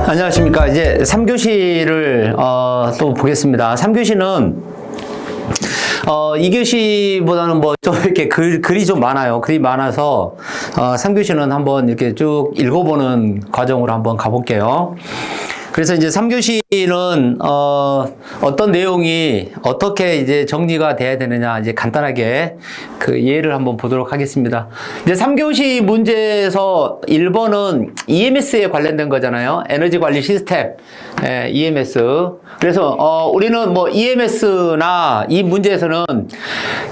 안녕하십니까. 이제 3교시를 또 보겠습니다. 3교시는 2교시보다는 뭐 좀 이렇게 글이 좀 많아요. 글이 많아서 3교시는 한번 이렇게 쭉 읽어보는 과정으로 한번 가볼게요. 그래서 이제 3교시는 어떤 내용이 어떻게 이제 정리가 돼야 되느냐 이제 간단하게 그 예를 한번 보도록 하겠습니다. 이제 3교시 문제에서 1번은 EMS에 관련된 거잖아요. 에너지 관리 시스템, EMS. 그래서 우리는 뭐 EMS나 이 문제에서는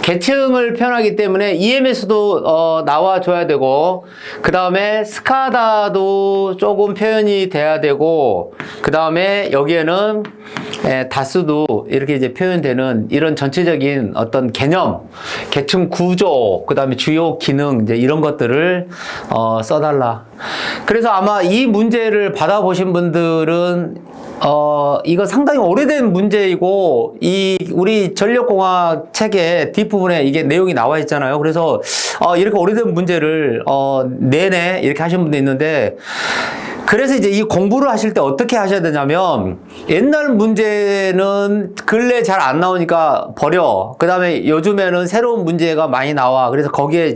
계층을 표현하기 때문에 EMS도 나와줘야 되고, 그 다음에 스카다도 조금 표현이 돼야 되고, 그 다음에 여기에는 다스도 이렇게 이제 표현되는 이런 전체적인 어떤 개념, 계층 구조, 그 다음에 주요 기능, 이제 이런 것들을 써달라. 그래서 아마 이 문제를 받아보신 분들은 이거 상당히 오래된 문제이고, 우리 전력공학 책의 뒷부분에 이게 내용이 나와 있잖아요. 그래서, 이렇게 오래된 문제를, 내내 이렇게 하신 분도 있는데, 그래서 이제 이 공부를 하실 때 어떻게 하셔야 되냐면, 옛날 문제는 근래 잘 안 나오니까 버려. 그 다음에 요즘에는 새로운 문제가 많이 나와. 그래서 거기에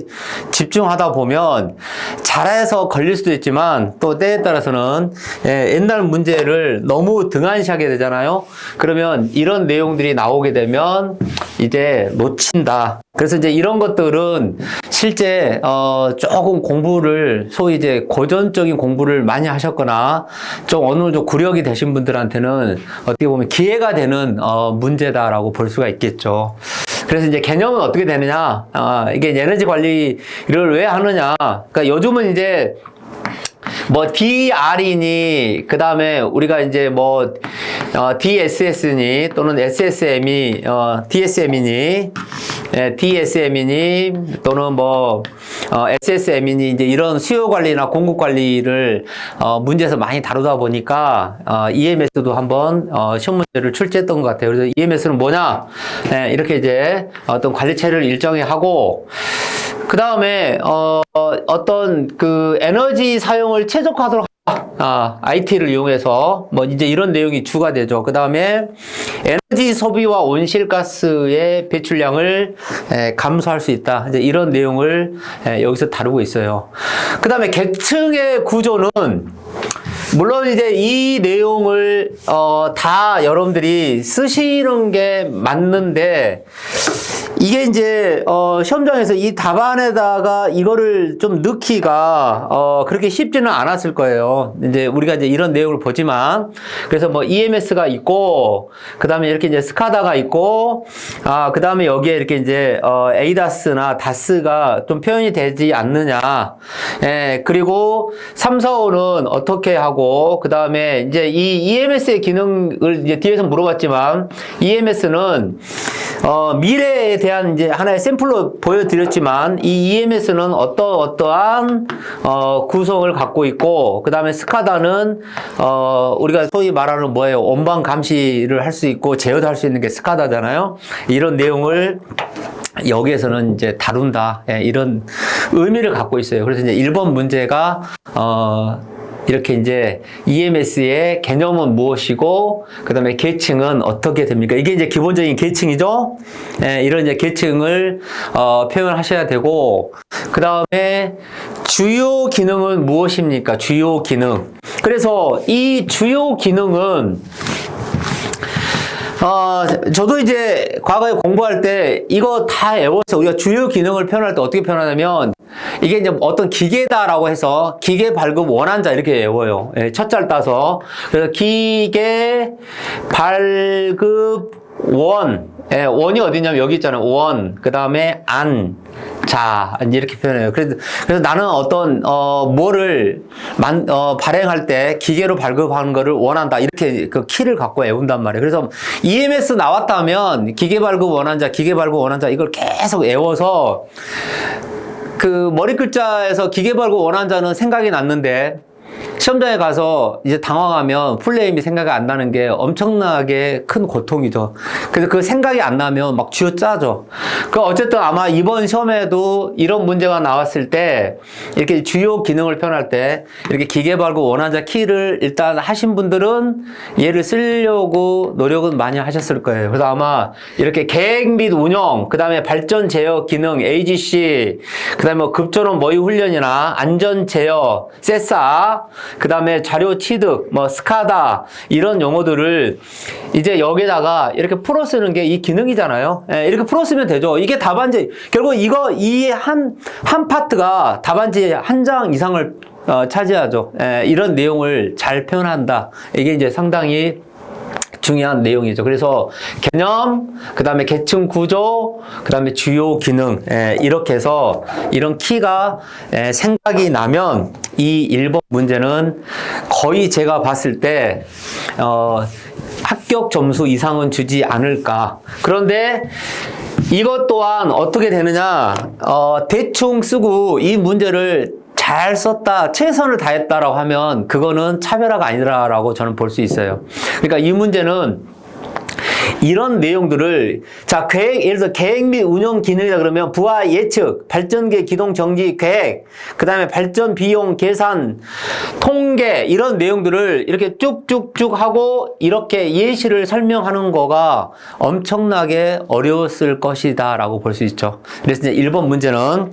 집중하다 보면 잘해서 걸릴 수도 있지만 또 때에 따라서는 옛날 문제를 너무 등한시하게 되잖아요. 그러면 이런 내용들이 나오게 되면 이제 놓친다. 그래서 이제 이런 것들은 실제 조금 공부를 소위 이제 고전적인 공부를 많이 하셨거나 좀 어느 정도 구력이 되신 분들한테는 어떻게 보면 기회가 되는 문제다라고 볼 수가 있겠죠. 그래서 이제 개념은 어떻게 되느냐? 이게 에너지 관리를 왜 하느냐? 그러니까 요즘은 이제 뭐 DR이니, 그 다음에 우리가 이제 뭐 DSS니 또는 SSM이 DSM이니, DSM이니 또는 뭐 SSM이니, 이제 이런 수요 관리나 공급 관리를 문제에서 많이 다루다 보니까 EMS도 한번 시험 문제를 출제했던 것 같아요. 그래서 EMS는 뭐냐? 이렇게 이제 어떤 관리체를 일정히 하고, 그 다음에 어떤 그 에너지 사용을 최적화하도록 IT를 이용해서 뭐 이제 이런 내용이 주가 되죠. 그 다음에 에너지 소비와 온실가스의 배출량을 감소할 수 있다. 이제 이런 내용을 여기서 다루고 있어요. 그 다음에 계층의 구조는 물론 이제 이 내용을 다 여러분들이 쓰시는 게 맞는데, 이게 이제 시험장에서 이 답안에다가 이거를 좀 넣기가 그렇게 쉽지는 않았을 거예요. 이제 우리가 이제 이런 내용을 보지만, 그래서 뭐 EMS가 있고, 그 다음에 이렇게 이제 스카다가 있고, 그 다음에 여기에 이렇게 이제 에이다스나 다스가 좀 표현이 되지 않느냐. 그리고 3, 4, 5는 어떻게 하고, 그 다음에 이제 이 EMS의 기능을 이제 뒤에서 물어봤지만, EMS는 미래에 대한 이제 하나의 샘플로 보여드렸지만, 이 EMS는 어떠한 구성을 갖고 있고, 그 다음에 스카다는 우리가 소위 말하는 뭐예요? 온방 감시를 할 수 있고 제어도 할 수 있는 게 스카다잖아요. 이런 내용을 여기에서는 이제 다룬다. 이런 의미를 갖고 있어요. 그래서 이제 1번 문제가 이렇게 이제 EMS의 개념은 무엇이고, 그 다음에 계층은 어떻게 됩니까? 이게 이제 기본적인 계층이죠? 이런 이제 계층을 표현하셔야 되고, 그 다음에 주요 기능은 무엇입니까? 주요 기능. 그래서 이 주요 기능은 저도 이제 과거에 공부할 때 이거 다 외웠어요. 우리가 주요 기능을 표현할 때 어떻게 표현하냐면, 이게 이제 어떤 기계다라고 해서 기계 발급 원환자 이렇게 외워요. 첫 잘 따서. 그래서 기계 발급 원. 원이 어디냐면 여기 있잖아요. 원. 그 다음에 안. 자, 이렇게 표현해요. 그래서 나는 어떤, 뭐를, 발행할 때 기계로 발급하는 거를 원한다. 이렇게 그 키를 갖고 외운단 말이에요. 그래서 EMS 나왔다면 기계 발급 원한자, 기계 발급 원한자 이걸 계속 외워서 그 머리 글자에서 기계 발급 원한자는 생각이 났는데, 시험장에 가서 이제 당황하면 풀네임이 생각이 안 나는 게 엄청나게 큰 고통이죠. 그래서 그 생각이 안 나면 막 쥐어짜죠. 그 어쨌든 아마 이번 시험에도 이런 문제가 나왔을 때 이렇게 주요 기능을 표현할 때 이렇게 기계발굴 원환자 키를 일단 하신 분들은 얘를 쓰려고 노력은 많이 하셨을 거예요. 그래서 아마 이렇게 계획 및 운영, 그 다음에 발전 제어 기능, AGC, 그 다음에 뭐 급전원 모의 훈련이나 안전 제어, 세사, 그 다음에 자료 취득, 뭐 스카다 이런 용어들을 이제 여기다가 이렇게 풀어 쓰는 게 이 기능이잖아요. 예, 이렇게 풀어 쓰면 되죠. 이게 답안지 결국 이 한 파트가 답안지 한 장 이상을 차지하죠. 예, 이런 내용을 잘 표현한다. 이게 이제 상당히 중요한 내용이죠. 그래서 개념, 그 다음에 계층 구조, 그 다음에 주요 기능, 이렇게 해서 이런 키가 생각이 나면 이 1번 문제는 거의 제가 봤을 때 합격 점수 이상은 주지 않을까. 그런데 이것 또한 어떻게 되느냐, 대충 쓰고 이 문제를 잘 썼다, 최선을 다했다라고 하면 그거는 차별화가 아니라고 저는 볼 수 있어요. 그러니까 이 문제는 이런 내용들을 예를 들어 계획 및 운영 기능이다 그러면 부하 예측, 발전기 기동 정지 계획, 그 다음에 발전 비용 계산, 통계 이런 내용들을 이렇게 쭉쭉쭉 하고 이렇게 예시를 설명하는 거가 엄청나게 어려웠을 것이다 라고 볼 수 있죠. 그래서 이제 1번 문제는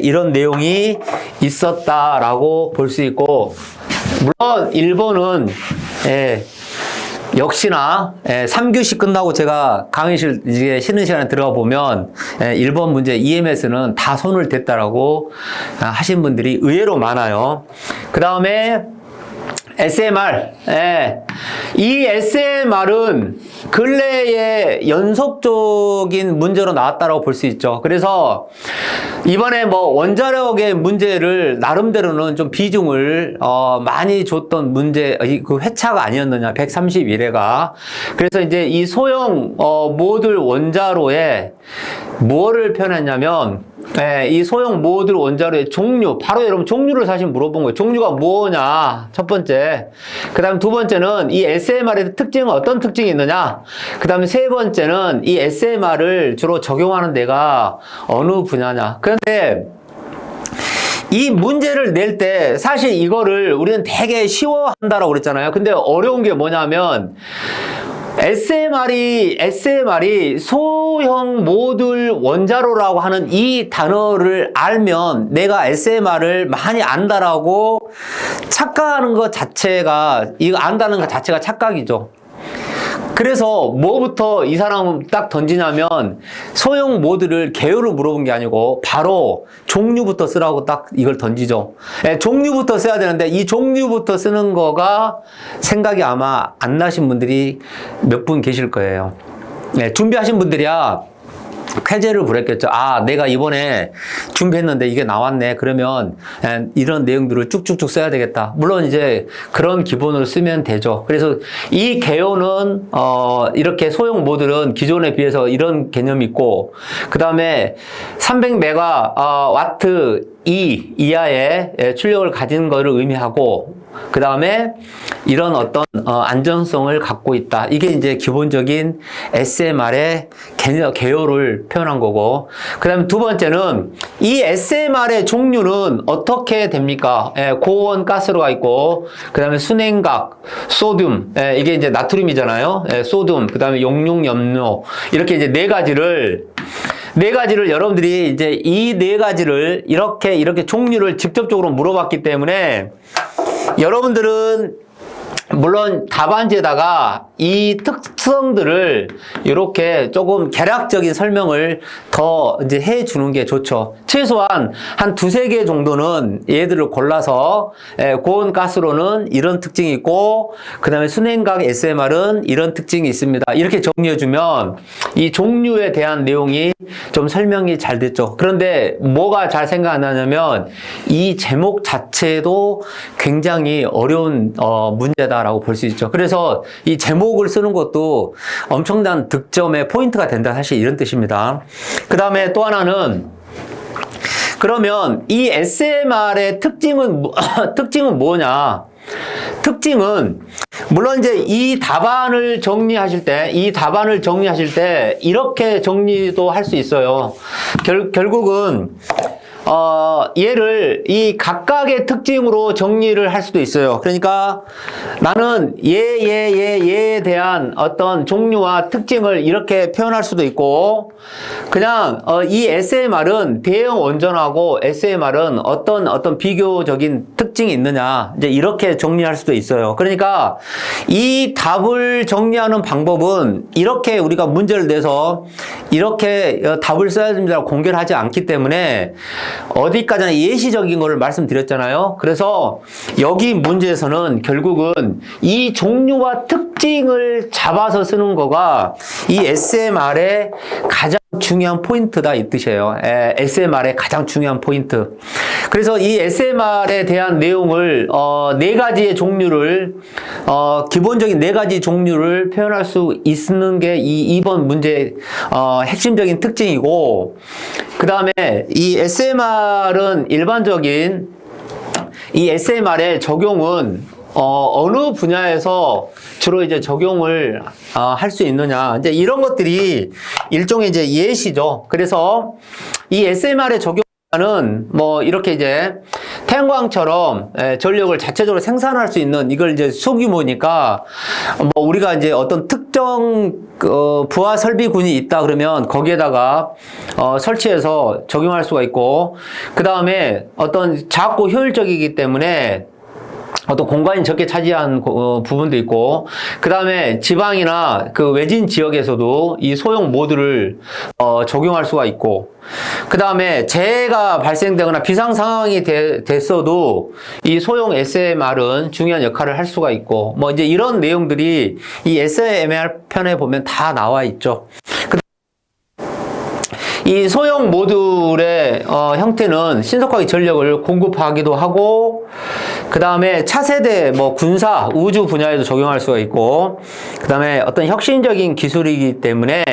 이런 내용이 있었다라고 볼 수 있고, 물론 1번은 역시나 3교시 끝나고 제가 강의실 이제 쉬는 시간에 들어가 보면 1번 문제 EMS는 다 손을 댔다라고 하신 분들이 의외로 많아요. 그 다음에 SMR. 이 SMR은 근래에 연속적인 문제로 나왔다고 볼 수 있죠. 그래서 이번에 뭐 원자력의 문제를 나름대로는 좀 비중을 많이 줬던 문제, 그 회차가 아니었느냐, 131회가. 그래서 이제 이 소형 모듈 원자로에 뭐를 표현했냐면 이 소형 모듈 원자로의 종류, 바로 여러분 종류를 사실 물어본 거예요. 종류가 뭐냐, 첫 번째. 그 다음 두 번째는 이 SMR의 특징은 어떤 특징이 있느냐. 그 다음에 세 번째는 이 SMR을 주로 적용하는 데가 어느 분야냐. 그런데 이 문제를 낼 때 사실 이거를 우리는 되게 쉬워한다라고 그랬잖아요. 근데 어려운 게 뭐냐면 SMR이 소형 모듈 원자로라고 하는 이 단어를 알면 내가 SMR을 많이 안다라고 착각하는 것 자체가, 이거 안다는 것 자체가 착각이죠. 그래서 뭐부터 이 사람은 딱 던지냐면 소형 모듈을 개요를 물어본 게 아니고 바로 종류부터 쓰라고 딱 이걸 던지죠. 종류부터 써야 되는데 이 종류부터 쓰는 거가 생각이 아마 안 나신 분들이 몇 분 계실 거예요. 준비하신 분들이야 쾌재를 부렸겠죠. 아, 내가 이번에 준비했는데 이게 나왔네. 그러면 이런 내용들을 쭉쭉쭉 써야 되겠다. 물론 이제 그런 기본으로 쓰면 되죠. 그래서 이 개요는 이렇게 소형 모듈은 기존에 비해서 이런 개념이 있고, 그 다음에 300메가와트 이하의 출력을 가진 것을 의미하고, 그 다음에 이런 어떤 안전성을 갖고 있다. 이게 이제 기본적인 SMR의 개요를 표현한 거고, 그 다음에 두 번째는 이 SMR의 종류는 어떻게 됩니까? 고온 가스로가 있고, 그 다음에 순행각, 소듐, 이게 이제 나트륨이잖아요. 소듐, 그 다음에 용융염료, 이렇게 이제 네 가지를 여러분들이 이제 이 네 가지를 이렇게 종류를 직접적으로 물어봤기 때문에 여러분들은 물론 답안지에다가 이 특성들을 이렇게 조금 개략적인 설명을 더 이제 해주는 게 좋죠. 최소한 한 두세 개 정도는 얘들을 골라서 고온 가스로는 이런 특징이 있고, 그 다음에 순행각 SMR은 이런 특징이 있습니다. 이렇게 정리해주면 이 종류에 대한 내용이 좀 설명이 잘 됐죠. 그런데 뭐가 잘 생각 안 나냐면 이 제목 자체도 굉장히 어려운 문제다라고 볼 수 있죠. 그래서 이 제목을 쓰는 것도 엄청난 득점의 포인트가 된다. 사실 이런 뜻입니다. 그 다음에 또 하나는 그러면 이 SMR의 특징은 뭐냐? 특징은 물론 이제 이 답안을 정리하실 때 이렇게 정리도 할 수 있어요. 결국은 얘를 이 각각의 특징으로 정리를 할 수도 있어요. 그러니까 나는 얘에 대한 어떤 종류와 특징을 이렇게 표현할 수도 있고, 그냥 이 SMR은 대형 원전하고 SMR은 어떤 비교적인 특징이 있느냐, 이제 이렇게 정리할 수도 있어요. 그러니까 이 답을 정리하는 방법은 이렇게 우리가 문제를 내서 이렇게 답을 써야 됩니다 공개를 하지 않기 때문에 어디까지나 예시적인 거를 말씀드렸잖아요. 그래서 여기 문제에서는 결국은 이 종류와 특징을 잡아서 쓰는 거가 이 SMR의 가장 중요한 포인트다 이 뜻이에요. SMR의 가장 중요한 포인트. 그래서 이 SMR에 대한 내용을 네 가지의 종류를 기본적인 네 가지 종류를 표현할 수 있는 게 이 2번 문제의 핵심적인 특징이고, 그 다음에 이 SMR은 일반적인 이 SMR의 적용은 어느 분야에서 주로 이제 적용을 할 수 있느냐, 이제 이런 것들이 일종의 이제 예시죠. 그래서 이 SMR의 적용은 뭐 이렇게 이제 태양광처럼 전력을 자체적으로 생산할 수 있는, 이걸 이제 소규모니까 뭐 우리가 이제 어떤 특정 부하 설비군이 있다 그러면 거기에다가 설치해서 적용할 수가 있고, 그 다음에 어떤 작고 효율적이기 때문에 어떤 공간이 적게 차지한 부분도 있고, 그 다음에 지방이나 그 외진 지역에서도 이 소형 모듈을 적용할 수가 있고, 그 다음에 재해가 발생되거나 비상 상황이 됐어도 이 소형 SMR은 중요한 역할을 할 수가 있고, 뭐 이제 이런 내용들이 이 SMR 편에 보면 다 나와 있죠. 이 소형 모듈의 형태는 신속하게 전력을 공급하기도 하고, 그 다음에 차세대 뭐 군사, 우주 분야에도 적용할 수가 있고, 그 다음에 어떤 혁신적인 기술이기 때문에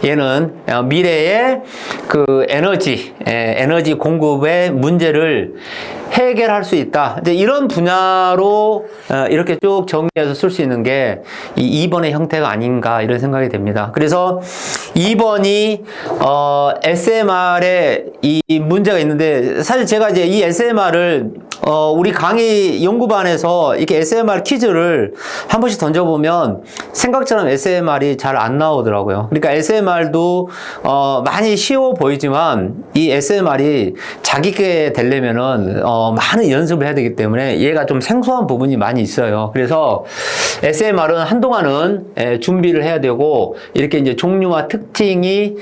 얘는 미래의 그 에너지 공급의 문제를 해결할 수 있다. 이제 이런 분야로 이렇게 쭉 정리해서 쓸 수 있는 게 이 2번의 형태가 아닌가 이런 생각이 됩니다. 그래서 2번이 SMR에 이 문제가 있는데, 사실 제가 이제 이 SMR을 우리 강의 연구반에서 이렇게 SMR 퀴즈를 한 번씩 던져보면 생각처럼 SMR이 잘 안 나오더라고요. 그러니까 SMR도 많이 쉬워 보이지만 이 SMR이 자기게 되려면은 많은 연습을 해야 되기 때문에 얘가 좀 생소한 부분이 많이 있어요. 그래서 SMR은 한동안은 준비를 해야 되고, 이렇게 이제 종류와 특징이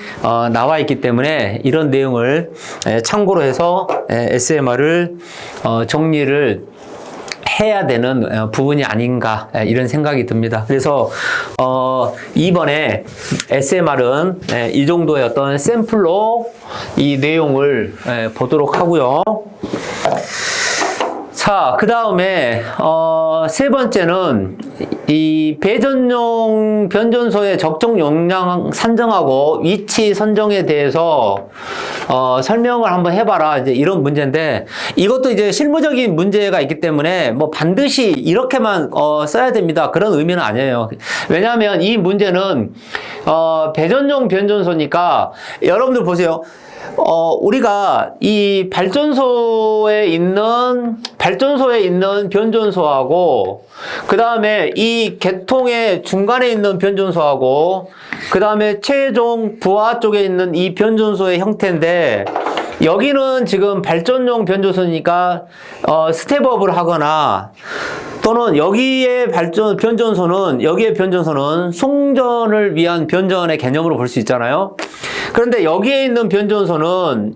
나와 있기 때문에 이런 내용을 참고로 해서 SMR을 정리를 해야 되는 부분이 아닌가 이런 생각이 듭니다. 그래서 이번에 SMR은 이 정도의 어떤 샘플로 이 내용을 보도록 하고요. 자, 그 다음에 세 번째는 이 배전용 변전소의 적정 용량 산정하고 위치 선정에 대해서 설명을 한번 해봐라, 이제 이런 문제인데, 이것도 이제 실무적인 문제가 있기 때문에 뭐 반드시 이렇게만 써야 됩니다 그런 의미는 아니에요. 왜냐하면 이 문제는 배전용 변전소니까 여러분들 보세요. 우리가 이 발전소에 있는 변전소하고, 그 다음에 이 계통의 중간에 있는 변전소하고, 그 다음에 최종 부하 쪽에 있는 이 변전소의 형태인데, 여기는 지금 발전용 변전소니까 스텝업을 하거나, 또는 여기에 변전소는 송전을 위한 변전의 개념으로 볼 수 있잖아요. 그런데 여기에 있는 변전소는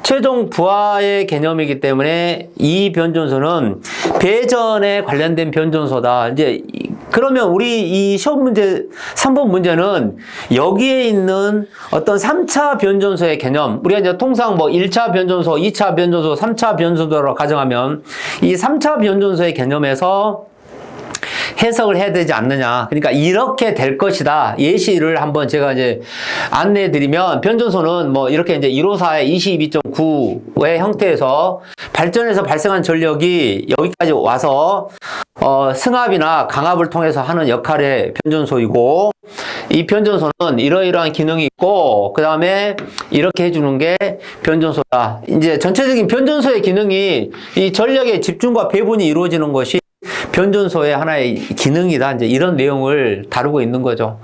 최종 부하의 개념이기 때문에 이 변전소는 배전에 관련된 변전소다. 이제 그러면 우리 이 시험 문제 3번 문제는 여기에 있는 어떤 3차 변전소의 개념, 우리가 이제 통상 뭐 1차 변전소, 2차 변전소, 3차 변전소로 가정하면 이 3차 변전소의 개념에서 해석을 해야 되지 않느냐. 그러니까 이렇게 될 것이다. 예시를 한번 제가 이제 안내해 드리면, 변전소는 뭐 이렇게 이제 154의 22.9의 형태에서 발전해서 발생한 전력이 여기까지 와서 승합이나 강압을 통해서 하는 역할의 변전소이고, 이 변전소는 이러이러한 기능이 있고, 그 다음에 이렇게 해주는 게 변전소다. 이제 전체적인 변전소의 기능이 이 전력의 집중과 배분이 이루어지는 것이 변전소의 하나의 기능이다. 이제 이런 내용을 다루고 있는 거죠.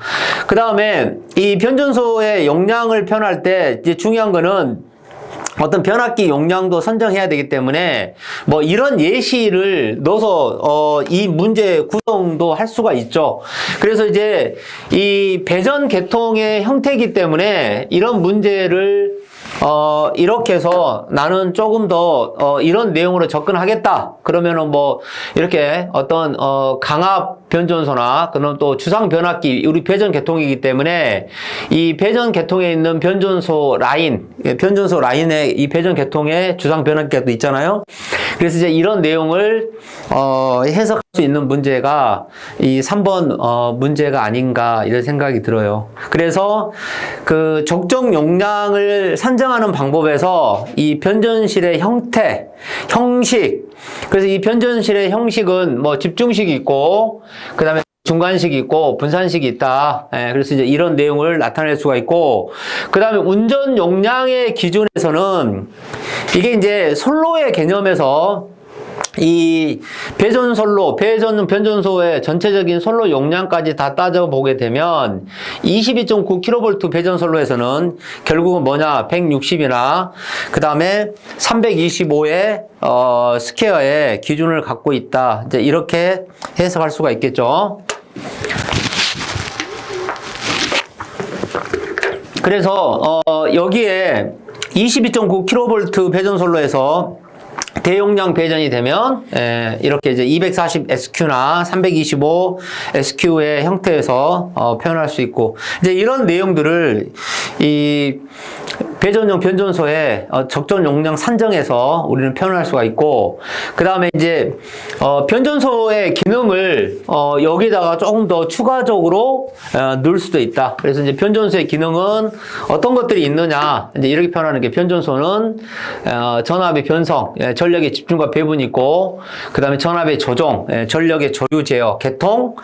그 다음에 이 변전소의 용량을 표현할 때 이제 중요한 거는 어떤 변압기 용량도 선정해야 되기 때문에 뭐 이런 예시를 넣어서 이 문제 구성도 할 수가 있죠. 그래서 이제 이 배전 계통의 형태이기 때문에 이런 문제를 이렇게 해서 나는 조금 더 이런 내용으로 접근하겠다. 그러면은 뭐 이렇게 어떤 강압 변전소나 그런 또 주상 변압기, 우리 배전 계통이기 때문에 이 배전 계통에 있는 변전소 라인, 변전소 라인에 이 배전 계통에 주상 변압기가 또 있잖아요. 그래서 이제 이런 내용을 해석할 수 있는 문제가 이 3번 문제가 아닌가 이런 생각이 들어요. 그래서 그 적정 용량을 산정하는 방법에서 이 변전실의 형태, 형식, 그래서 이 변전실의 형식은 뭐 집중식이 있고, 그 다음에 중간식이 있고, 분산식이 있다. 그래서 이제 이런 내용을 나타낼 수가 있고, 그 다음에 운전 용량의 기준에서는 이게 이제 솔로의 개념에서 이 변전소의 전체적인 솔로 용량까지 다 따져보게 되면 22.9kV 배전솔로에서는 결국은 뭐냐, 160이나 그 다음에 325의 스퀘어의 기준을 갖고 있다. 이제 이렇게 해석할 수가 있겠죠. 그래서 여기에 22.9kV 배전솔로에서 대용량 배전이 되면 이렇게 이제 240 SQ나 325 SQ의 형태에서 표현할 수 있고, 이제 이런 내용들을 이 배전용 변전소의 적정 용량 산정에서 우리는 표현할 수가 있고, 그 다음에 이제 변전소의 기능을 여기다가 조금 더 추가적으로 넣을 수도 있다. 그래서 이제 변전소의 기능은 어떤 것들이 있느냐, 이제 이렇게 표현하는 게, 변전소는 전압의 변성, 전력의 집중과 배분이 있고, 그 다음에 전압의 조정, 전력의 조류 제어, 개통,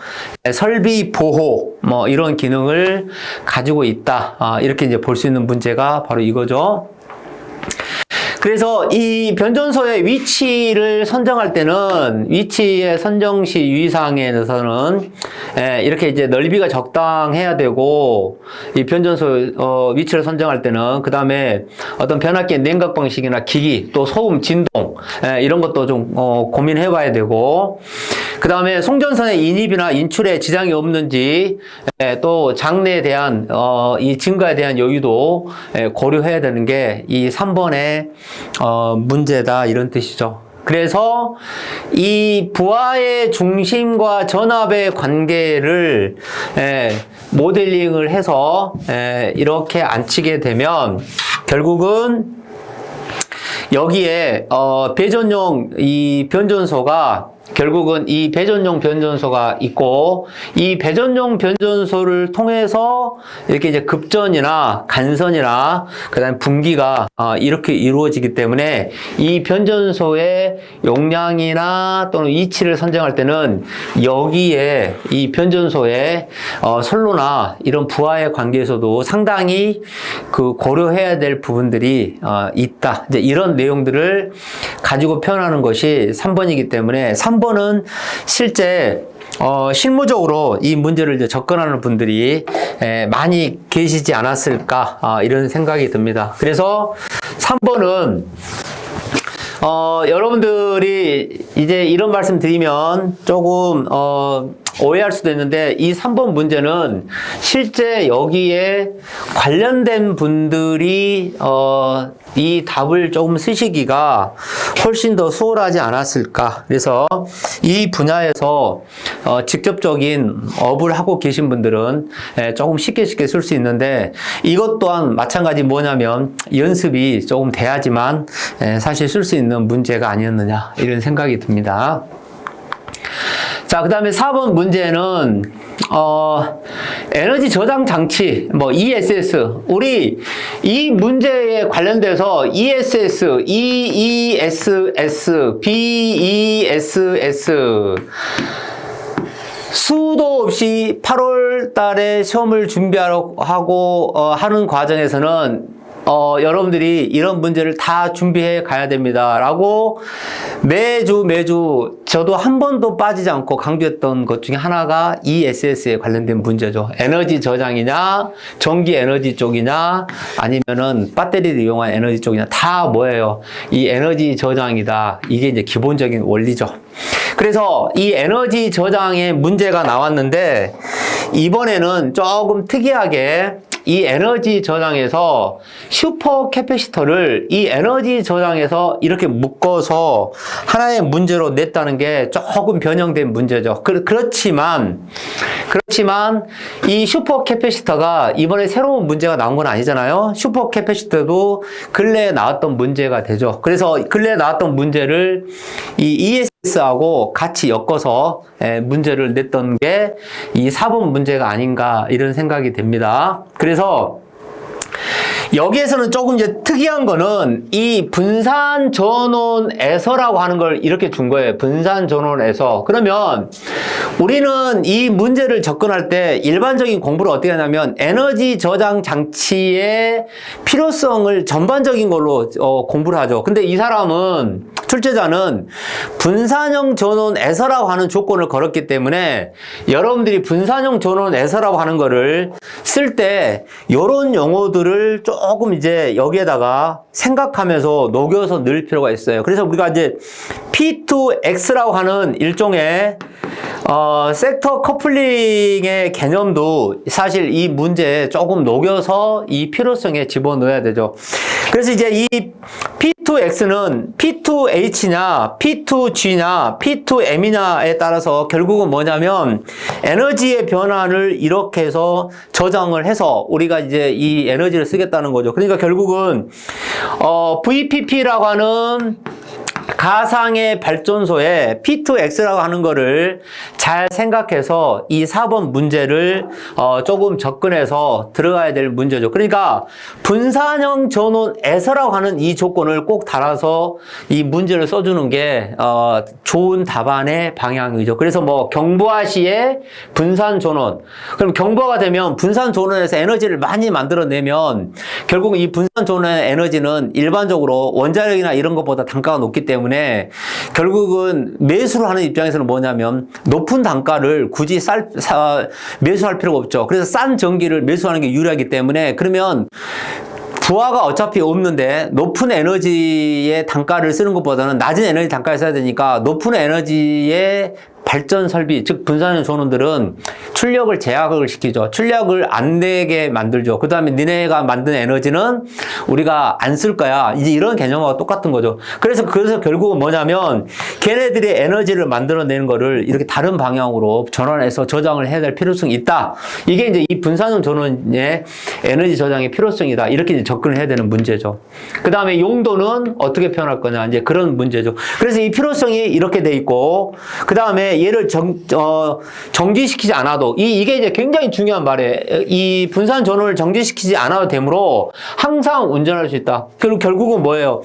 설비 보호, 뭐 이런 기능을 가지고 있다. 이렇게 이제 볼 수 있는 문제가 바로 이거죠. 그래서 이 변전소의 위치를 선정할 때는, 위치의 선정 시 유의사항에서는 이렇게 이제 넓이가 적당해야 되고, 이 변전소 위치를 선정할 때는 그 다음에 어떤 변압기의 냉각 방식이나 기기, 또 소음, 진동 이런 것도 좀 고민해 봐야 되고, 그 다음에 송전선의 인입이나 인출에 지장이 없는지, 또 장래에 대한 이 증가에 대한 여유도 고려해야 되는 게 이 3번의 문제다, 이런 뜻이죠. 그래서 이 부하의 중심과 전압의 관계를 모델링을 해서 이렇게 앉히게 되면 결국은 여기에 배전용 이 변전소가, 결국은 이 배전용 변전소가 있고, 이 배전용 변전소를 통해서 이렇게 이제 급전이나 간선이나 그다음에 분기가 이렇게 이루어지기 때문에 이 변전소의 용량이나 또는 위치를 선정할 때는 여기에 이 변전소의 선로나 이런 부하의 관계에서도 상당히 그 고려해야 될 부분들이 있다. 이제 이런 내용들을 가지고 표현하는 것이 3번이기 때문에 3번은 실제 실무적으로 이 문제를 이제 접근하는 분들이 많이 계시지 않았을까, 이런 생각이 듭니다. 그래서 3번은 여러분들이 이제 이런 말씀 드리면 조금 오해할 수도 있는데, 이 3번 문제는 실제 여기에 관련된 분들이 이 답을 조금 쓰시기가 훨씬 더 수월하지 않았을까. 그래서 이 분야에서 직접적인 업을 하고 계신 분들은 조금 쉽게 쓸 수 있는데, 이것 또한 마찬가지 뭐냐면 연습이 조금 돼야지만 사실 쓸 수 있는 문제가 아니었느냐, 이런 생각이 듭니다. 자, 그 다음에 4번 문제는, 에너지 저장 장치, 뭐, ESS. 우리 이 문제에 관련돼서 ESS, EESS, BESS, 수도 없이 8월 달에 시험을 준비하고 하는 과정에서는 여러분들이 이런 문제를 다 준비해 가야 됩니다. 라고 매주 저도 한 번도 빠지지 않고 강조했던 것 중에 하나가 ESS에 관련된 문제죠. 에너지 저장이냐, 전기 에너지 쪽이냐, 아니면은 배터리를 이용한 에너지 쪽이냐, 다 뭐예요? 이 에너지 저장이다. 이게 이제 기본적인 원리죠. 그래서 이 에너지 저장의 문제가 나왔는데, 이번에는 조금 특이하게 이 에너지 저장에서 슈퍼 캐패시터를 이 에너지 저장에서 이렇게 묶어서 하나의 문제로 냈다는 게 조금 변형된 문제죠. 그렇지만 이 슈퍼 캐패시터가 이번에 새로운 문제가 나온 건 아니잖아요. 슈퍼 캐패시터도 근래에 나왔던 문제가 되죠. 그래서 근래에 나왔던 문제를 이 ESS하고 같이 엮어서 문제를 냈던 게 이 4번 문제가 아닌가 이런 생각이 됩니다. 그래서 여기에서는 조금 이제 특이한 거는 이 분산 전원에서라고 하는 걸 이렇게 준 거예요. 분산 전원에서. 그러면 우리는 이 문제를 접근할 때 일반적인 공부를 어떻게 하냐면 에너지 저장 장치의 필요성을 전반적인 걸로 공부를 하죠. 근데 이 사람은 출제자는 분산형 전원에서라고 하는 조건을 걸었기 때문에 여러분들이 분산형 전원에서라고 하는 거를 쓸 때 이런 용어들을 조금 이제 여기에다가 생각하면서 녹여서 넣을 필요가 있어요. 그래서 우리가 이제 P2X라고 하는 일종의 섹터 커플링의 개념도 사실 이 문제에 조금 녹여서 이 필요성에 집어넣어야 되죠. 그래서 이제 이 P2X는 P2H냐, P2G냐, P2M이냐에 따라서 결국은 뭐냐면 에너지의 변환을 이렇게 해서 저장을 해서 우리가 이제 이 에너지를 쓰겠다는 거죠. 그러니까 결국은 VPP라고 하는 가상의 발전소에 P2X라고 하는 거를 잘 생각해서 이 4번 문제를 조금 접근해서 들어가야 될 문제죠. 그러니까 분산형 전원에서라고 하는 이 조건을 꼭 달아서 이 문제를 써주는 게 좋은 답안의 방향이죠. 그래서 뭐 경부하 시에 분산 전원, 그럼 경부하가 되면 분산 전원에서 에너지를 많이 만들어내면 결국 이 분산 전원의 에너지는 일반적으로 원자력이나 이런 것보다 단가가 높기 때문에 결국은 매수를 하는 입장에서는 뭐냐면 높은 단가를 굳이 매수할 필요가 없죠. 그래서 싼 전기를 매수하는 게 유리하기 때문에 그러면 부하가 어차피 없는데 높은 에너지의 단가를 쓰는 것보다는 낮은 에너지 단가를 써야 되니까 높은 에너지의 발전 설비, 즉 분산형 전원들은 출력을 제약을 시키죠. 출력을 안 내게 만들죠. 그 다음에 니네가 만든 에너지는 우리가 안 쓸 거야. 이제 이런 개념하고 똑같은 거죠. 그래서 결국은 뭐냐면 걔네들이 에너지를 만들어내는 거를 이렇게 다른 방향으로 전환해서 저장을 해야 될 필요성이 있다. 이게 이제 이 분산형 전원의 에너지 저장의 필요성이다. 이렇게 이제 접근을 해야 되는 문제죠. 그 다음에 용도는 어떻게 표현할 거냐. 이제 그런 문제죠. 그래서 이 필요성이 이렇게 돼 있고, 그 다음에 얘를 정지시키지 않아도 이게 이제 굉장히 중요한 말이에요. 이 분산 전원을 정지시키지 않아도 되므로 항상 운전할 수 있다. 그리고 결국은 뭐예요?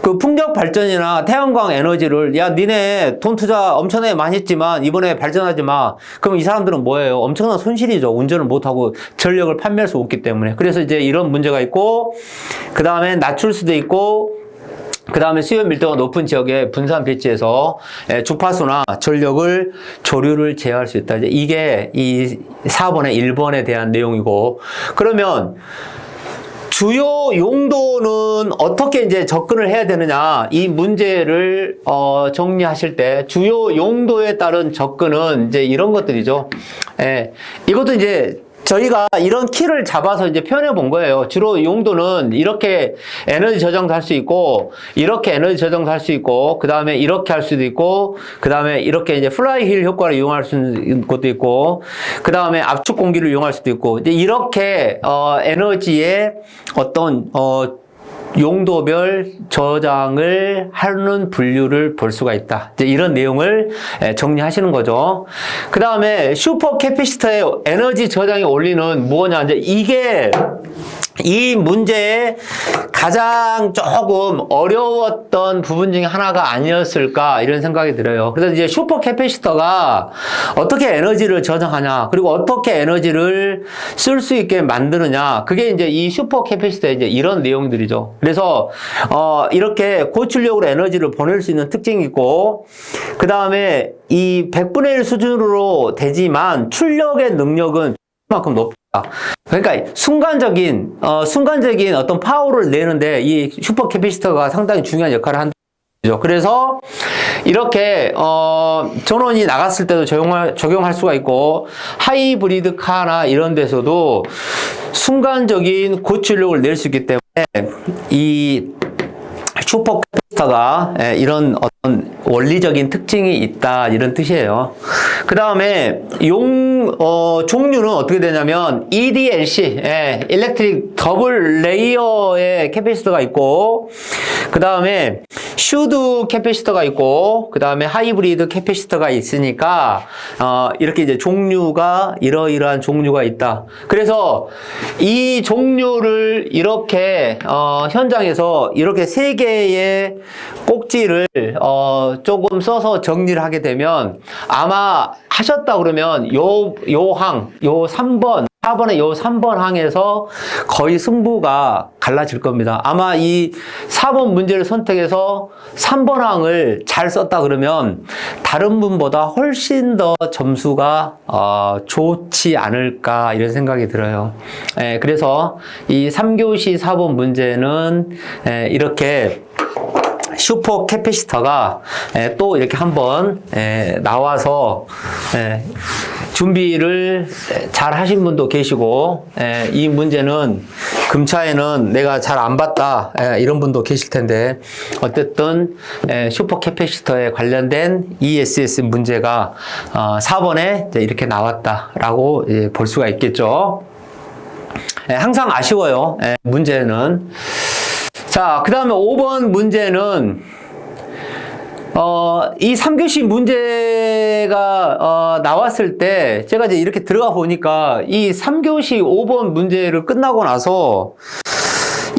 그 풍력 발전이나 태양광 에너지를 니네 돈 투자 엄청나게 많이 했지만 이번에 발전하지 마. 그럼 이 사람들은 뭐예요? 엄청난 손실이죠. 운전을 못하고 전력을 판매할 수 없기 때문에. 그래서 이제 이런 문제가 있고, 그 다음에 낮출 수도 있고, 그 다음에 수요 밀도가 높은 지역에 분산 배치해서 주파수나 전력을 조류를 제어할 수 있다. 이게 이 4번의 1번에 대한 내용이고, 그러면 주요 용도는 어떻게 이제 접근을 해야 되느냐, 이 문제를 정리하실 때 주요 용도에 따른 접근은 이제 이런 것들이죠. 이것도 이제 저희가 이런 키를 잡아서 이제 표현해 본 거예요. 주로 용도는 이렇게 에너지 저장도 할 수 있고, 이렇게 에너지 저장도 할 수 있고, 그 다음에 이렇게 할 수도 있고, 그 다음에 이렇게 이제 플라이휠 효과를 이용할 수 있는 것도 있고, 그 다음에 압축 공기를 이용할 수도 있고, 이제 이렇게 에너지의 어떤 용도별 저장을 하는 분류를 볼 수가 있다. 이제 이런 내용을 정리하시는 거죠. 그 다음에 슈퍼 캐피시터의 에너지 저장의 원리는 뭐냐? 이제 이게 이 문제의 가장 조금 어려웠던 부분 중에 하나가 아니었을까 이런 생각이 들어요. 그래서 이제 슈퍼 캐피시터가 어떻게 에너지를 저장하냐, 그리고 어떻게 에너지를 쓸 수 있게 만드느냐, 그게 이제 이 슈퍼 캐피시터의 이제 이런 내용들이죠. 그래서 이렇게 고출력으로 에너지를 보낼 수 있는 특징이 있고, 그 다음에 이 100분의 1 수준으로 되지만 출력의 능력은 만큼 높다. 그러니까 순간적인 어떤 파워를 내는데 이 슈퍼 캐피시터가 상당히 중요한 역할을 한다. 그래서 이렇게 전원이 나갔을 때도 적용할 수가 있고, 하이브리드 카나 이런 데서도 순간적인 고출력을 낼 수 있기 때문에 이 슈퍼 캐피시터가 이런 어떤 원리적인 특징이 있다 이런 뜻이에요. 그 다음에 종류는 어떻게 되냐면 EDLC, 일렉트릭 더블 레이어의 캐피시터가 있고, 그 다음에 슈드 캐피시터가 있고, 그 다음에 하이브리드 캐피시터가 있으니까 이렇게 이제 종류가 이러이러한 종류가 있다. 그래서 이 종류를 이렇게 현장에서 이렇게 세 개의 꼭지를 조금 써서 정리를 하게 되면, 아마 하셨다 그러면 요 3번 4번의 요 3번 항에서 거의 승부가 갈라질 겁니다. 아마 이 4번 문제를 선택해서 3번 항을 잘 썼다 그러면 다른 분보다 훨씬 더 점수가 좋지 않을까 이런 생각이 들어요. 그래서 이 3교시 4번 문제는 이렇게 슈퍼 캐피시터가 또 이렇게 한번 나와서 준비를 잘 하신 분도 계시고, 이 문제는 금차에는 내가 잘 안 봤다 이런 분도 계실 텐데, 어쨌든 슈퍼 캐피시터에 관련된 ESS 문제가 4번에 이렇게 나왔다라고 볼 수가 있겠죠. 항상 아쉬워요, 문제는. 자, 그 다음에 5번 문제는 이 3교시 문제가 나왔을 때 제가 이제 이렇게 들어가 보니까 이 3교시 5번 문제를 끝나고 나서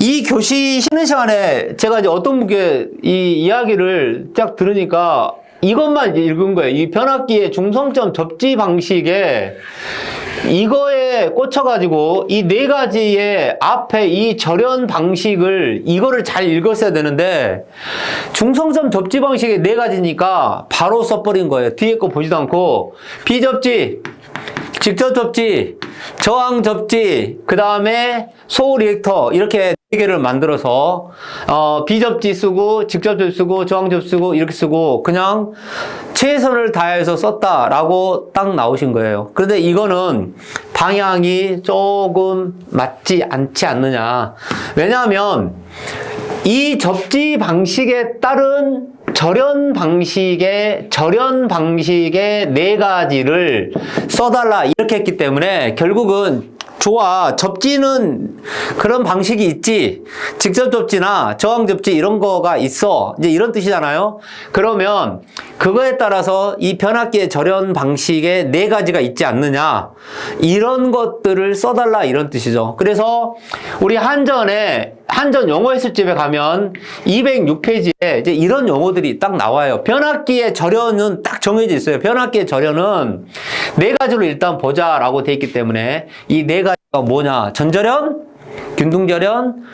이 교시 쉬는 시간에 제가 이제 어떤 분께 이 이야기를 딱 들으니까 이것만 이제 읽은 거예요. 이 변압기의 중성점 접지 방식에 이거에 꽂혀가지고 이 네 가지의 앞에 이 절연 방식을 이거를 잘 읽었어야 되는데, 중성점 접지 방식이 네 가지니까 바로 써버린 거예요. 뒤에 거 보지도 않고 비접지, 직접 접지, 저항 접지, 그 다음에 소호 리액터 이렇게 네 개를 만들어서 비접지 쓰고 직접 접지 쓰고 저항 접지 쓰고 이렇게 쓰고 그냥 최선을 다해서 썼다라고 딱 나오신 거예요. 그런데 이거는 방향이 조금 맞지 않지 않느냐. 왜냐하면 이 접지 방식에 따른 절연 방식의 네 가지를 써달라 이렇게 했기 때문에 결국은 좋아, 접지는 그런 방식이 있지, 직접 접지나 저항 접지 이런 거가 있어, 이제 이런 뜻이잖아요. 그러면 그거에 따라서 이 변압기의 절연 방식에 네 가지가 있지 않느냐, 이런 것들을 써달라 이런 뜻이죠. 그래서 우리 한전 영어 해설집에 가면 206페이지에 이제 이런 용어들이 딱 나와요. 변압기의 절연은 딱 정해져 있어요. 변압기의 절연은 네 가지로 일단 보자라고 돼 있기 때문에 이 네 가지가 뭐냐? 전절연, 균등절연,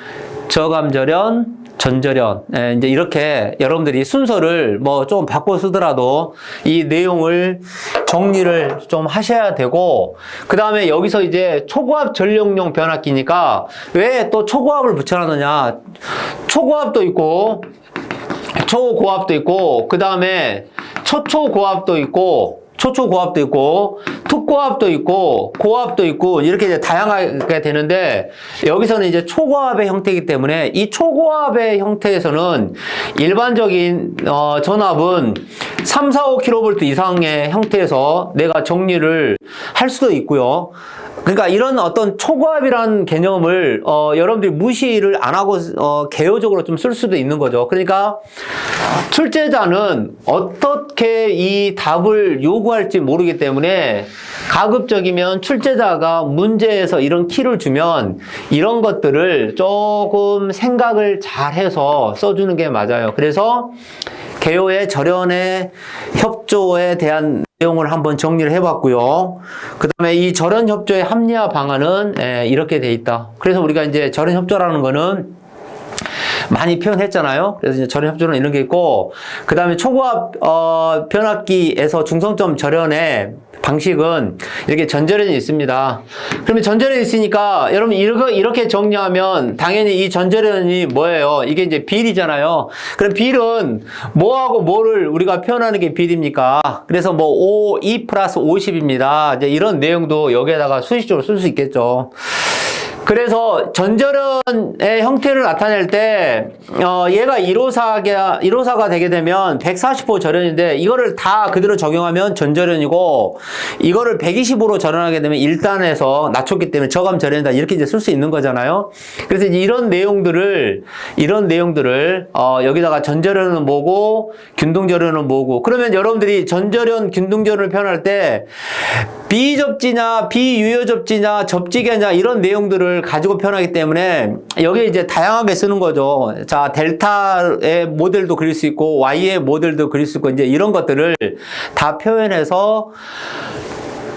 저감절연, 전절연. 이제 이렇게 여러분들이 순서를 뭐 좀 바꿔 쓰더라도 이 내용을 정리를 좀 하셔야 되고, 그 다음에 여기서 이제 초고압 전력용 변압기니까 왜 또 초고압을 붙여놨느냐. 초고압도 있고, 초고압도 있고, 그 다음에 초초고압도 있고, 특고압도 있고, 고압도 있고, 이렇게 이제 다양하게 되는데, 여기서는 이제 초고압의 형태이기 때문에, 이 초고압의 형태에서는 일반적인, 전압은 3, 4, 5kV 이상의 형태에서 내가 정리를 할 수도 있고요. 그러니까 이런 어떤 초고압이라는 개념을 여러분들이 무시를 안 하고 개요적으로 좀 쓸 수도 있는 거죠. 그러니까 출제자는 어떻게 이 답을 요구할지 모르기 때문에 가급적이면 출제자가 문제에서 이런 키를 주면 이런 것들을 조금 생각을 잘 해서 써주는 게 맞아요. 그래서 개요의 절연의 협조에 대한 내용을 한번 정리를 해봤고요. 그 다음에 이 절연 협조의 합리화 방안은 이렇게 돼 있다. 그래서 우리가 이제 절연 협조라는 거는 많이 표현했잖아요. 그래서 이제 절연 협조는 이런 게 있고, 그 다음에 초고압 변압기에서 중성점 절연의 방식은 이렇게 전절연이 있습니다. 그러면 전절연이 있으니까 여러분 이렇게 정리하면 당연히 이 전절연이 뭐예요? 이게 이제 빌이잖아요. 그럼 빌은 뭐하고 뭐를 우리가 표현하는 게 빌입니까? 그래서 뭐 2 플러스 50입니다. 이제 이런 내용도 여기에다가 수식적으로 쓸 수 있겠죠. 그래서 전절연의 형태를 나타낼 때 얘가 154가 되게 되면 140호 절연인데 이거를 다 그대로 적용하면 전절연이고 이거를 125로 절연하게 되면 1단에서 낮췄기 때문에 저감 절연이다 이렇게 이제 쓸 수 있는 거잖아요. 그래서 이제 이런 내용들을 여기다가 전절연은 뭐고 균등절연은 뭐고 그러면 여러분들이 전절연 균등절연을 표현할 때 비접지냐 비유효접지냐 접지계냐 이런 내용들을 가지고 표현하기 때문에 여기에 이제 다양하게 쓰는 거죠. 자, 델타의 모델도 그릴 수 있고 Y의 모델도 그릴 수 있고 이제 이런 것들을 다 표현해서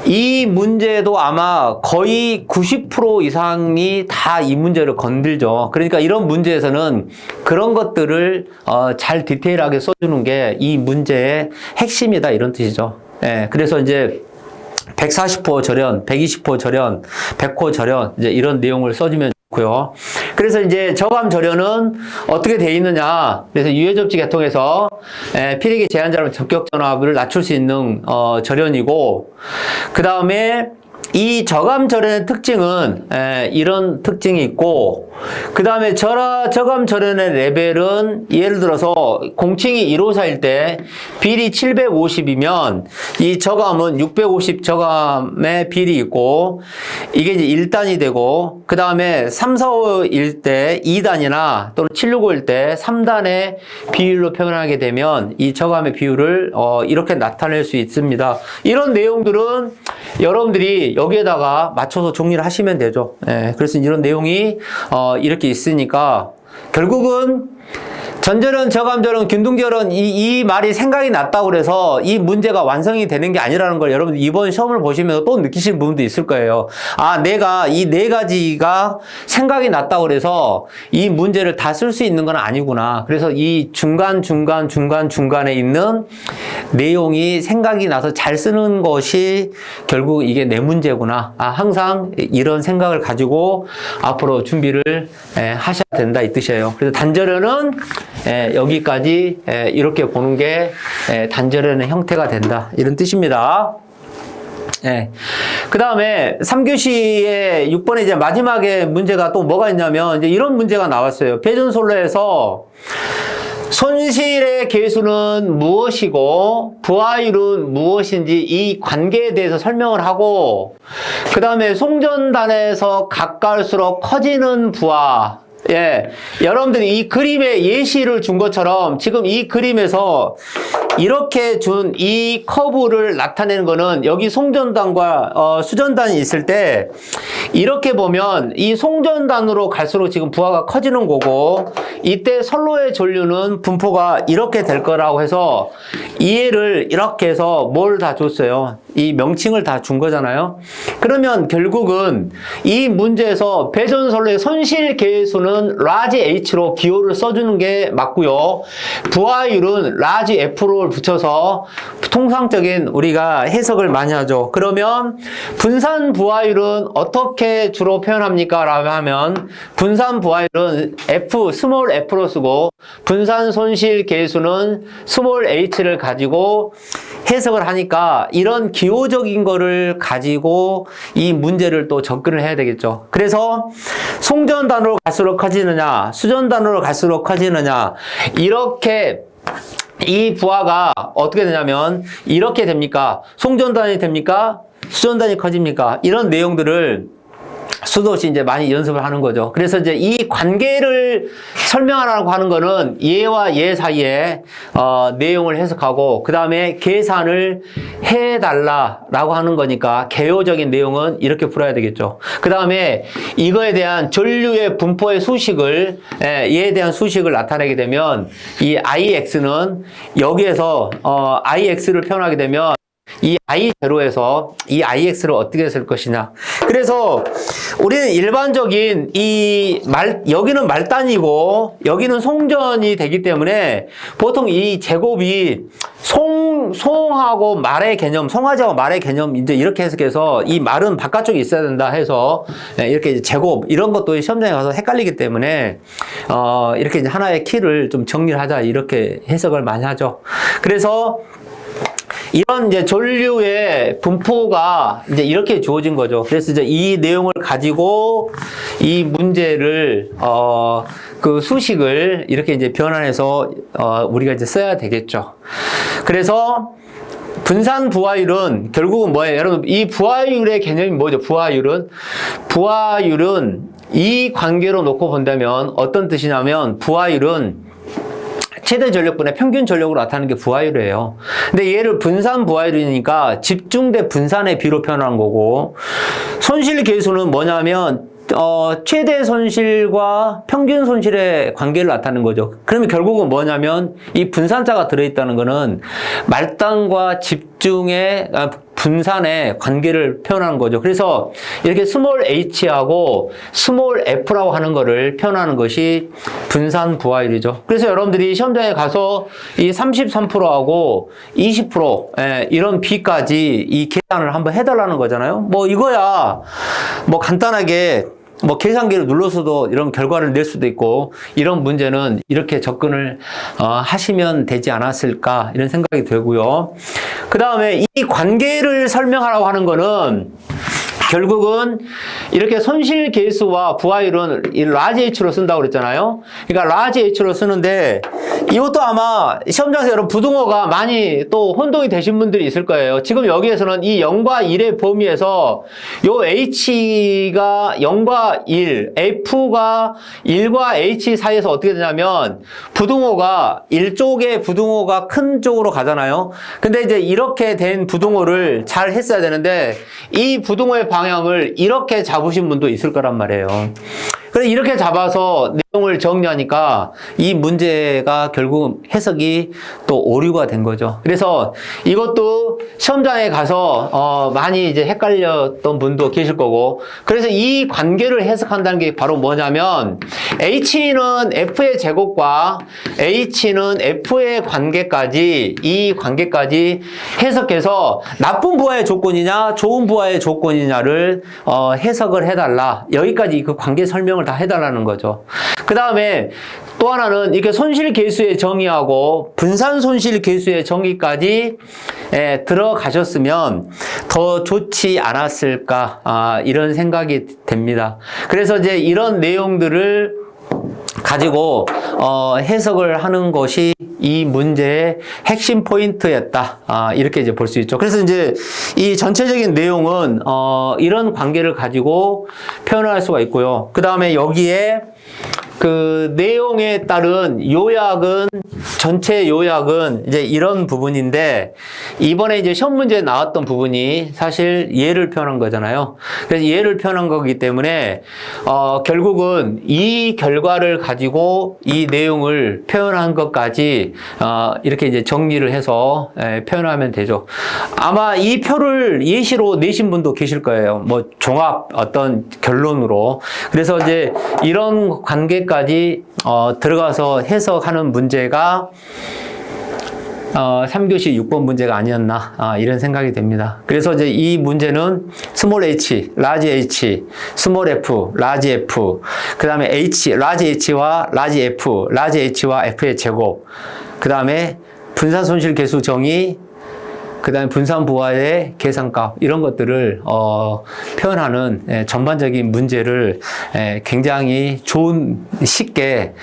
이 문제도 아마 거의 90% 이상이 다 이 문제를 건들죠. 그러니까 이런 문제에서는 그런 것들을 잘 디테일하게 써주는 게 이 문제의 핵심이다 이런 뜻이죠. 예, 그래서 이제 140호 절연, 120호 절연, 100호 절연 이제 이런 내용을 써주면 좋고요. 그래서 이제 저감 절연은 어떻게 돼 있느냐? 그래서 유해접지 계통에서 필기계 제한자로 전격 전압을 낮출 수 있는 절연이고 그 다음에 이 저감 절연의 특징은 이런 특징이 있고 그 다음에 저감 절연의 레벨은 예를 들어서 공칭이 154일 때 비리 750이면 이 저감은 650 저감의 비리 있고 이게 이제 1단이 되고 그 다음에 345일 때 2단이나 또는 765일 때 3단의 비율로 표현하게 되면 이 저감의 비율을 이렇게 나타낼 수 있습니다. 이런 내용들은 여러분들이 여기에다가 맞춰서 정리를 하시면 되죠. 그래서 이런 내용이 이렇게 있으니까 결국은 전절연, 저감절연, 균등절연 이 말이 생각이 났다고 그래서 이 문제가 완성이 되는 게 아니라는 걸 여러분들 이번 시험을 보시면서 또 느끼시는 부분도 있을 거예요. 아, 내가 이 네 가지가 생각이 났다고 그래서 이 문제를 다 쓸 수 있는 건 아니구나. 그래서 이 중간에 있는 내용이 생각이 나서 잘 쓰는 것이 결국 이게 내 문제구나. 아, 항상 이런 생각을 가지고 앞으로 준비를 하셔야 된다 이 뜻이에요. 그래서 단절연은 여기까지 이렇게 보는 게 단절연의 형태가 된다 이런 뜻입니다. 그 다음에 3교시의 6번에 이제 마지막에 문제가 또 뭐가 있냐면 이제 이런 문제가 나왔어요. 배전솔로에서 손실의 계수는 무엇이고 부하율은 무엇인지 이 관계에 대해서 설명을 하고 그 다음에 송전단에서 가까울수록 커지는 부하 여러분들이 이 그림에 예시를 준 것처럼 지금 이 그림에서 이렇게 준 이 커브를 나타내는 거는 여기 송전단과 수전단이 있을 때 이렇게 보면 이 송전단으로 갈수록 지금 부하가 커지는 거고 이때 선로의 전류는 분포가 이렇게 될 거라고 해서 이해를 이렇게 해서 뭘 다 줬어요. 이 명칭을 다 준 거잖아요. 그러면 결국은 이 문제에서 배전선로의 손실 계수는 라지 H로 기호를 써주는 게 맞고요. 부하율은 라지 F를 붙여서 통상적인 우리가 해석을 많이 하죠. 그러면 분산 부하율은 어떻게 주로 표현합니까? 라고 하면 분산 부하율은 F, 스몰 F로 쓰고 분산 손실 계수는 스몰 H를 가지고 해석을 하니까 이런 기호적인 거를 가지고 이 문제를 또 접근을 해야 되겠죠. 그래서 송전단으로 갈수록 커지느냐 수전단으로 갈수록 커지느냐 이렇게 이 부하가 어떻게 되냐면 이렇게 됩니까? 송전단이 됩니까? 수전단이 커집니까? 이런 내용들을 수도 없이 이제 많이 연습을 하는 거죠. 그래서 이제 이 관계를 설명하라고 하는 거는 얘와 얘 사이에 내용을 해석하고 그 다음에 계산을 해달라라고 하는 거니까 개요적인 내용은 이렇게 풀어야 되겠죠. 그 다음에 이거에 대한 전류의 분포의 수식을 얘에 대한 수식을 나타내게 되면 이 IX는 여기에서 IX를 표현하게 되면 이 I0에서 이 IX를 어떻게 쓸 것이냐. 그래서 우리는 일반적인 여기는 말단이고 여기는 송전이 되기 때문에 보통 이 제곱이 송하고 말의 개념, 송아지하고 말의 개념 이제 이렇게 해석해서 이 말은 바깥쪽에 있어야 된다 해서 이렇게 제곱 이런 것도 시험장에 가서 헷갈리기 때문에 이렇게 이제 하나의 키를 좀 정리를 하자 이렇게 해석을 많이 하죠. 그래서 이런 이제 전류의 분포가 이제 이렇게 주어진 거죠. 그래서 이제 이 내용을 가지고 이 문제를 그 수식을 이렇게 이제 변환해서 우리가 이제 써야 되겠죠. 그래서 분산 부하율은 결국은 뭐예요? 여러분 이 부하율의 개념이 뭐죠? 부하율은 이 관계로 놓고 본다면 어떤 뜻이냐면 부하율은 최대 전력분의 평균 전력으로 나타나는 게 부하율이에요. 근데 얘를 분산 부하율이니까 집중대 분산의 비로 표현한 거고, 손실 계수는 뭐냐면 최대 손실과 평균 손실의 관계를 나타내는 거죠. 그러면 결국은 뭐냐면 이 분산자가 들어있다는 거는 말단과 집중의 분산의 관계를 표현하는 거죠. 그래서 이렇게 스몰 h하고 스몰 f라고 하는 거를 표현하는 것이 분산 부하율이죠. 그래서 여러분들이 시험장에 가서 이 33%하고 20% 이런 비까지 이 계산을 한번 해달라는 거잖아요. 뭐 이거야 뭐 간단하게 뭐 계산기를 눌러서도 이런 결과를 낼 수도 있고 이런 문제는 이렇게 접근을 하시면 되지 않았을까 이런 생각이 들고요. 그 다음에 이 관계를 설명하라고 하는 거는 결국은 이렇게 손실 계수와 부하율은 이 라지 H로 쓴다고 그랬잖아요. 그러니까 라지 H로 쓰는데 이것도 아마 시험장에서 여러분 부등호가 많이 또 혼동이 되신 분들이 있을 거예요. 지금 여기에서는 이 0과 1의 범위에서 요 H가 0과 1, F가 1과 H 사이에서 어떻게 되냐면 부등호가 일쪽의 부등호가 큰 쪽으로 가잖아요. 근데 이제 이렇게 된 부등호를 잘 했어야 되는데 이 부등호의 방향을 이렇게 잡으신 분도 있을 거란 말이에요. 그래서 이렇게 잡아서 내용을 정리하니까 이 문제가 결국 해석이 또 오류가 된 거죠. 그래서 이것도 시험장에 가서 많이 이제 헷갈렸던 분도 계실 거고, 그래서 이 관계를 해석한다는 게 바로 뭐냐면 H는 F의 제곱과 H는 F의 관계까지 이 관계까지 해석해서 나쁜 부하의 조건이냐 좋은 부하의 조건이냐를 해석을 해달라. 여기까지 그 관계 설명을 다 해달라는 거죠. 그 다음에 또 하나는 이렇게 손실 계수의 정의하고 분산 손실 계수의 정의까지 들어가셨으면 더 좋지 않았을까 이런 생각이 됩니다. 그래서 이제 이런 내용들을 가지고 해석을 하는 것이 이 문제의 핵심 포인트였다. 이렇게 이제 볼 수 있죠. 그래서 이제 이 전체적인 내용은 이런 관계를 가지고 표현할 수가 있고요. 그 다음에 여기에 그 내용에 따른 요약은 전체 요약은 이제 이런 부분인데 이번에 이제 시험 문제에 나왔던 부분이 사실 얘를 표현한 거잖아요. 그래서 얘를 표현한 거기 때문에 결국은 이 결과를 가지고 이 내용을 표현한 것까지 이렇게 이제 정리를 해서 표현하면 되죠. 아마 이 표를 예시로 내신 분도 계실 거예요. 뭐 종합 어떤 결론으로. 그래서 이제 이런 관계까지 들어가서 해석하는 문제가 3교시 6번 문제가 아니었나 이런 생각이 됩니다. 그래서 이제 이 문제는 스몰 h, 라지 h, 스몰 f, 라지 f, 그 다음에 h, 라지 h와 라지 f, 라지 h와 f의 제곱, 그 다음에 분산 손실 계수 정의, 그 다음에 분산부하의 계산값, 이런 것들을, 표현하는 전반적인 문제를 굉장히 쉽게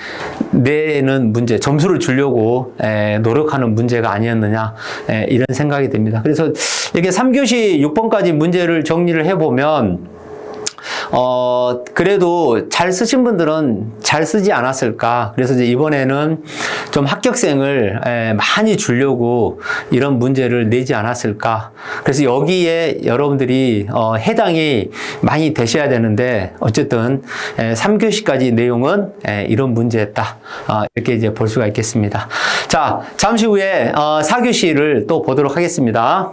내는 문제, 점수를 주려고 노력하는 문제가 아니었느냐, 이런 생각이 듭니다. 그래서 이렇게 3교시 6번까지 문제를 정리를 해보면, 그래도 잘 쓰신 분들은 잘 쓰지 않았을까. 그래서 이제 이번에는 좀 합격생을 많이 주려고 이런 문제를 내지 않았을까. 그래서 여기에 여러분들이 해당이 많이 되셔야 되는데, 어쨌든 3교시까지 내용은 이런 문제였다. 이렇게 이제 볼 수가 있겠습니다. 자, 잠시 후에 4교시를 또 보도록 하겠습니다.